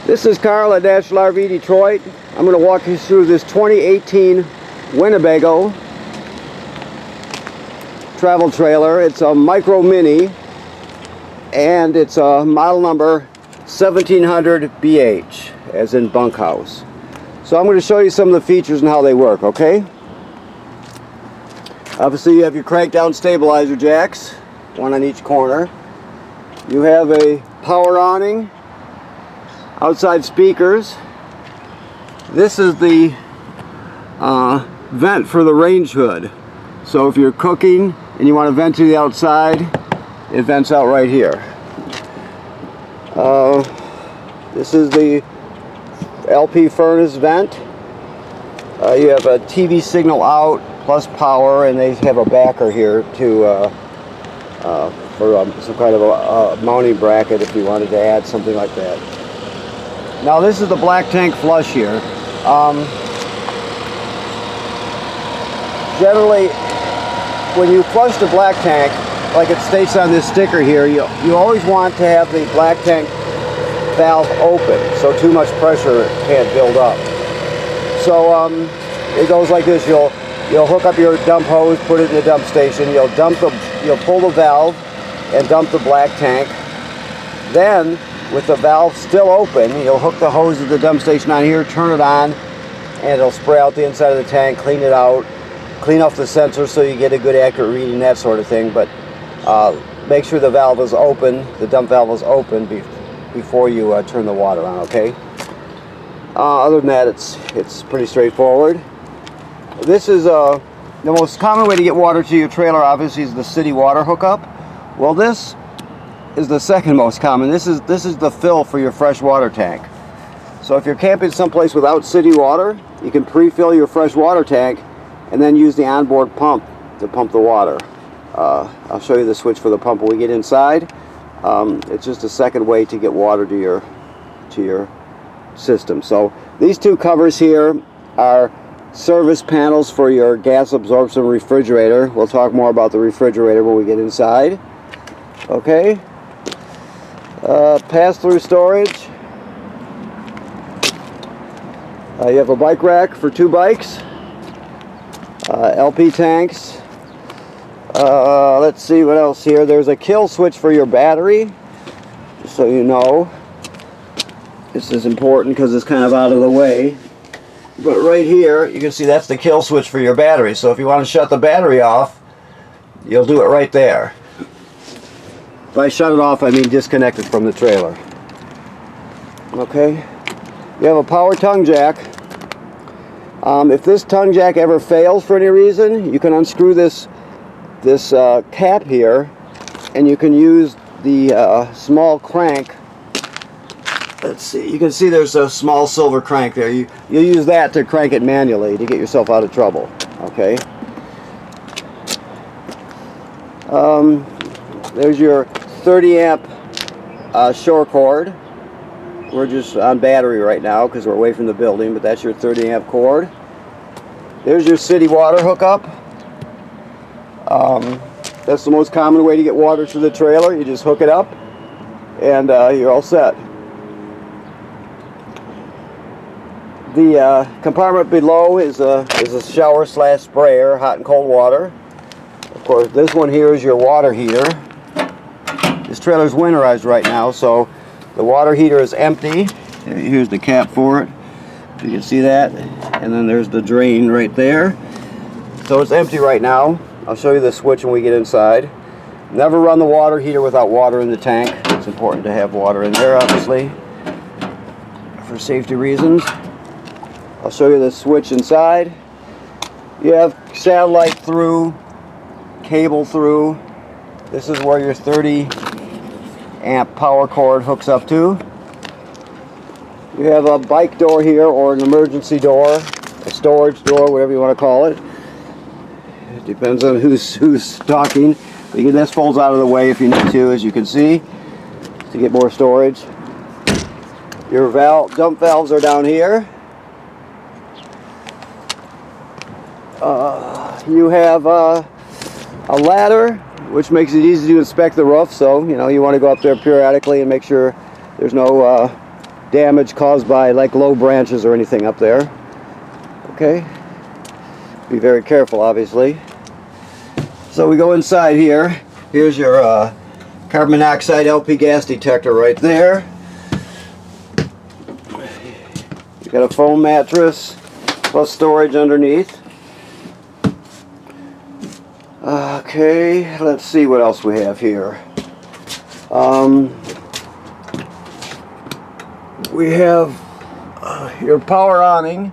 This is Carl at National RV Detroit. I'm going to walk you through this 2018 Winnebago travel trailer. It's a Micro Mini and it's a model number 1700 BH, as in bunkhouse. So I'm going to show you some of the features and how they work, okay? Obviously you have your crank down stabilizer jacks, one on each corner. You have a power awning, outside speakers. This is the vent for the range hood. So if you're cooking and you want to vent to the outside, it vents out right here. This is the LP furnace vent. You have a TV signal out plus power, and they have a backer here to for some kind of a mounting bracket if you wanted to add something like that. Now this is the black tank flush here. Generally, when you flush the black tank, like it states on this sticker here, you always want to have the black tank valve open so too much pressure can't build up. So it goes like this. You'll hook up your dump hose, put it in the dump station. You'll pull the valve and dump the black tank. Then, with the valve still open, you'll hook the hose of the dump station on here, turn it on, and it'll spray out the inside of the tank, clean it out, clean off the sensor so you get a good accurate reading, that sort of thing. But make sure the valve is open, the dump valve is open before you turn the water on, okay? Other than that, it's pretty straightforward. This is the most common way to get water to your trailer, obviously, is the city water hookup. Well, this is the second most common. This is the fill for your fresh water tank. So if you're camping someplace without city water, you can pre-fill your fresh water tank and then use the onboard pump to pump the water. I'll show you the switch for the pump when we get inside. It's just a second way to get water to your system. So these two covers here are service panels for your gas absorption refrigerator. We'll talk more about the refrigerator when we get inside. Okay. Pass-through storage. You have a bike rack for 2 bikes. LP tanks. Let's see what else here. There's a kill switch for your battery, just so you know. This is important because it's kind of out of the way. But right here, you can see that's the kill switch for your battery. So if you want to shut the battery off, you'll do it right there. By shut it off, I mean disconnect it from the trailer. Okay. You have a power tongue jack. If this tongue jack ever fails for any reason, you can unscrew this cap here, and you can use the small crank. Let's see, you can see there's a small silver crank there. You'll use that to crank it manually to get yourself out of trouble. Okay. There's your 30 amp shore cord. We're just on battery right now because we're away from the building, but that's your 30 amp cord. There's your city water hookup. That's the most common way to get water to the trailer. You just hook it up and you're all set. The compartment below is a shower / sprayer, hot and cold water. Of course, this one here is your water heater. This trailer is winterized right now, so the water heater is empty. Here's the cap for it. You can see that. And then there's the drain right there. So it's empty right now. I'll show you the switch when we get inside. Never run the water heater without water in the tank. It's important to have water in there, obviously, for safety reasons. I'll show you the switch inside. You have satellite through, cable through. This is where your 30 amp power cord hooks up to. You have a bike door here, or an emergency door, a storage door, whatever you want to call it. It depends on who's talking. This folds out of the way if you need to, as you can see, to get more storage. Your dump valves are down here. You have a ladder, which makes it easy to inspect the roof. So you want to go up there periodically and make sure there's no damage caused by like low branches or anything up there. Okay, be very careful, obviously. So we go inside here. Here's your carbon monoxide LP gas detector right there. You got a foam mattress plus storage underneath. Okay, let's see what else we have here. We have your power awning.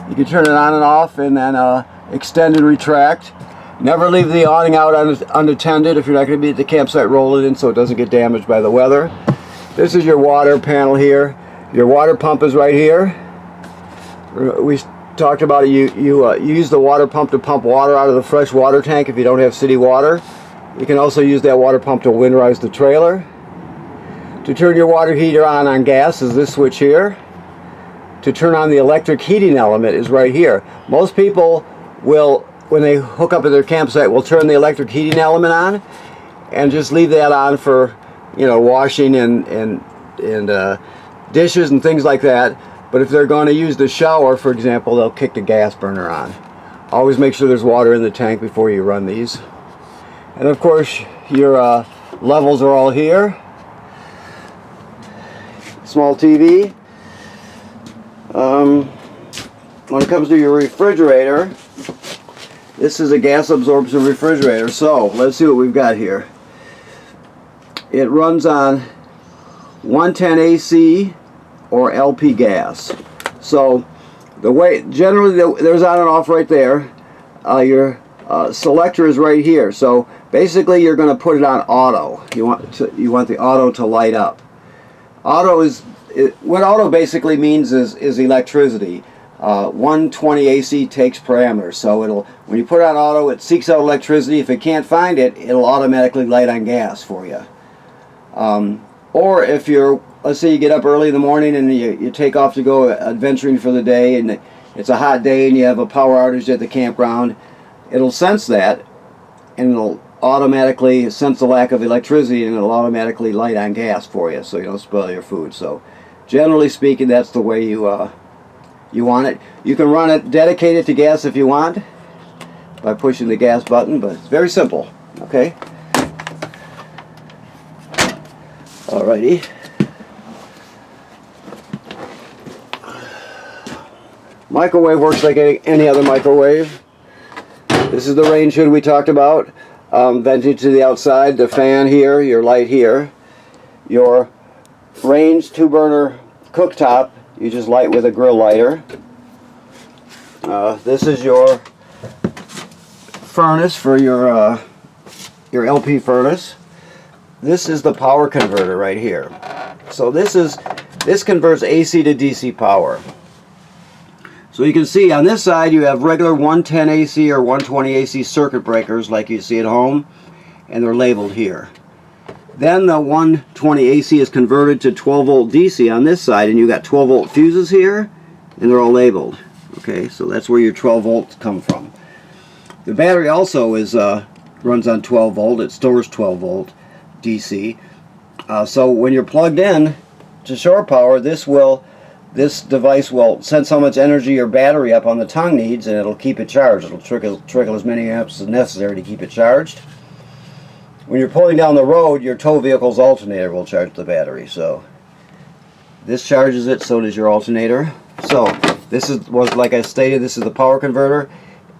You can turn it on and off and then extend and retract. Never leave the awning out unattended if you're not going to be at the campsite. Roll it in so it doesn't get damaged by the weather. This is your water panel here. Your water pump is right here. We talked about it. You use the water pump to pump water out of the fresh water tank if you don't have city water. You can also use that water pump to winterize the trailer. To turn your water heater on gas is this switch here. To turn on the electric heating element is right here. Most people will, when they hook up at their campsite, will turn the electric heating element on and just leave that on for, you know, washing and dishes and things like that. But if they're going to use the shower, for example, they'll kick the gas burner on. Always make sure there's water in the tank before you run these. And of course, your levels are all here. Small TV. When it comes to your refrigerator, this is a gas absorption refrigerator. So let's see what we've got here. It runs on 110 AC or LP gas. So the way generally there's on and off right there. Your selector is right here. So basically you're going to put it on auto. You want the auto to light up. Auto is what auto basically means is electricity. 120 AC takes parameters, so when you put it on auto, it seeks out electricity. If it can't find it, it'll automatically light on gas for you. Or if let's say you get up early in the morning and you take off to go adventuring for the day, and it's a hot day and you have a power outage at the campground, it'll sense that and it'll automatically sense the lack of electricity and it'll automatically light on gas for you, so you don't spoil your food. So generally speaking, that's the way you want it. You can run it dedicated to gas if you want by pushing the gas button, but it's very simple. Okay. Alrighty. Microwave works like any other microwave. This is the range hood we talked about. Venting to the outside, the fan here, your light here. Your range 2-burner cooktop, you just light with a grill lighter. This is your furnace for your LP furnace. This is the power converter right here. So this converts AC to DC power. So you can see on this side you have regular 110 AC or 120 AC circuit breakers like you see at home, and they're labeled here. Then the 120 AC is converted to 12 volt DC on this side, and you got 12 volt fuses here, and they're all labeled. Okay, so that's where your 12 volts come from. The battery also runs on 12 volt. It stores 12 volt DC. So when you're plugged in to shore power, this device will sense how much energy your battery up on the tongue needs, and it'll keep it charged. It'll trickle as many amps as necessary to keep it charged. When you're pulling down the road, your tow vehicle's alternator will charge the battery. So this charges it, so does your alternator. So this was like I stated, this is the power converter,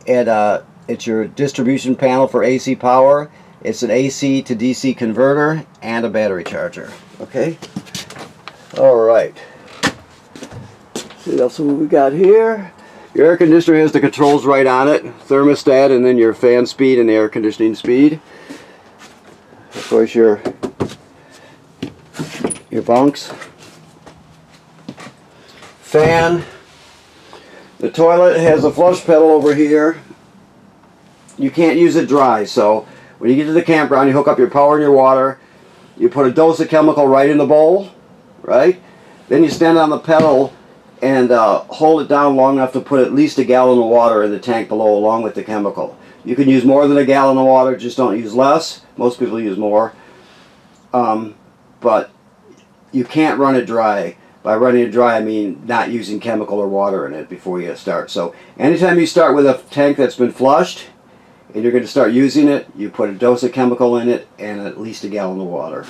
and it's your distribution panel for AC power. It's an AC to DC converter and a battery charger. Okay. All right. See what else we got here. Your air conditioner has the controls right on it, thermostat, and then your fan speed and air conditioning speed. Of course, your bunks, fan. The toilet has a flush pedal over here. You can't use it dry, so when you get to the campground, you hook up your power and your water. You put a dose of chemical right in the bowl, right? Then you stand on the pedal and hold it down long enough to put at least a gallon of water in the tank below along with the chemical. You can use more than a gallon of water, just don't use less. Most people use more. But you can't run it dry. By running it dry, I mean not using chemical or water in it before you start. So anytime you start with a tank that's been flushed and you're going to start using it, you put a dose of chemical in it and at least a gallon of water.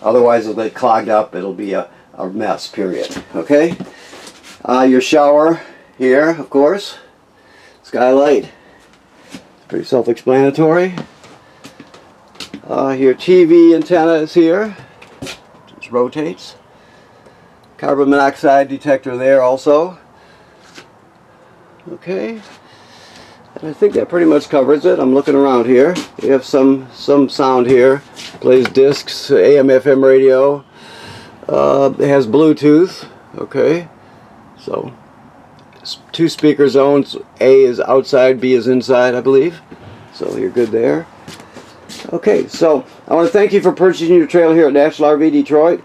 Otherwise it'll get clogged up. It'll be a mess, period. Okay? Your shower here, of course. Skylight. Pretty self-explanatory. Your TV antenna is here. Just rotates. Carbon monoxide detector there also. Okay. And I think that pretty much covers it. I'm looking around here. You have some sound here. Plays discs, AM, FM radio. It has Bluetooth. Okay. So, 2 speaker zones. A is outside, B is inside, I believe. So you're good there. Okay, so I want to thank you for purchasing your trailer here at National RV Detroit.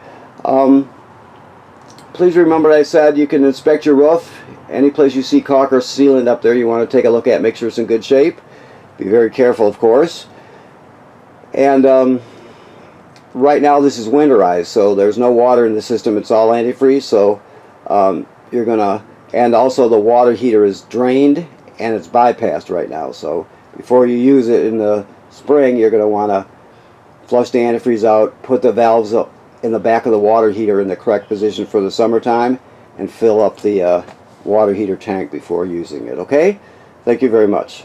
Please remember I said you can inspect your roof. Any place you see caulk or sealant up there you want to take a look at, make sure it's in good shape. Be very careful, of course. And right now this is winterized, so there's no water in the system. It's all antifreeze, so you're gonna, and also the water heater is drained and it's bypassed right now. So before you use it in the spring, you're gonna want to flush the antifreeze out, put the valves up in the back of the water heater in the correct position for the summertime, and fill up the water heater tank before using it. Okay? Thank you very much.